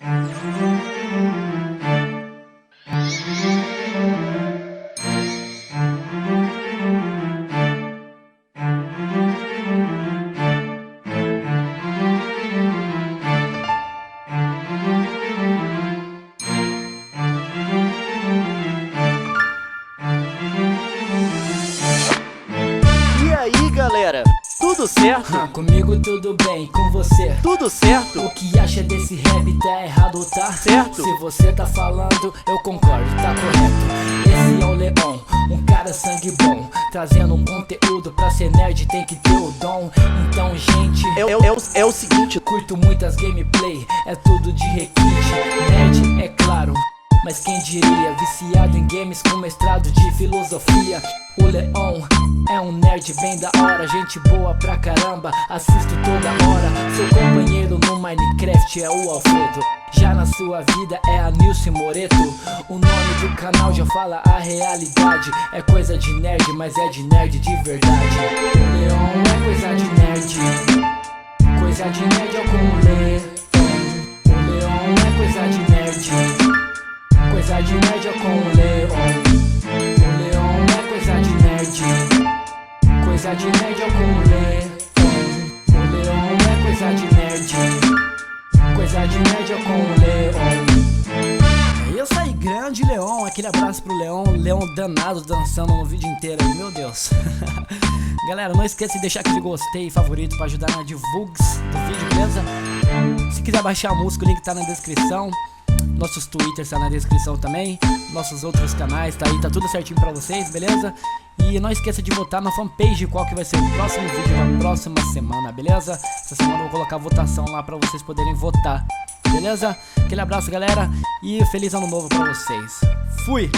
E aí, galera? Tudo certo? Comigo tudo bem, com você? Tudo certo? O que acha desse rap tá errado, tá? Certo. Se você tá falando, eu concordo, tá correto. Esse é o Leon, um cara sangue bom, trazendo um conteúdo pra ser nerd, tem que ter o dom. Então, gente, É o seguinte, curto muitas gameplay, é tudo de requinte. Nerd, é claro, mas quem diria? Viciado em games com mestrado de filosofia. O Leon é um nerd bem da hora, gente boa pra caramba, assisto toda hora. Seu companheiro no Minecraft é o Alfredo, já na sua vida é a Nilce Moreto. O nome do canal já fala a realidade, é coisa de nerd, mas é de nerd de verdade. O Leon é coisa de nerd, coisa de nerd é com o Leon. O Leon é coisa de nerd, coisa de nerd é com o Leon. O Leon é coisa de nerd, coisa de nerd é com o Leon. O Leon é coisa de nerd, coisa de nerd é com o Leon. Eu saí grande, Leon. Aquele abraço pro Leon. Leon danado dançando no vídeo inteiro aí, meu Deus. Galera, não esqueça de deixar aquele gostei e favorito pra ajudar na divulgação do vídeo, beleza? Se quiser baixar a música, o link tá na descrição. Nossos Twitters tá na descrição também. Nossos outros canais tá aí, tá tudo certinho pra vocês, beleza? E não esqueça de votar na fanpage qual que vai ser o próximo vídeo da próxima semana, beleza? Essa semana eu vou colocar a votação lá pra vocês poderem votar, beleza? Aquele abraço, galera, e feliz ano novo pra vocês. Fui!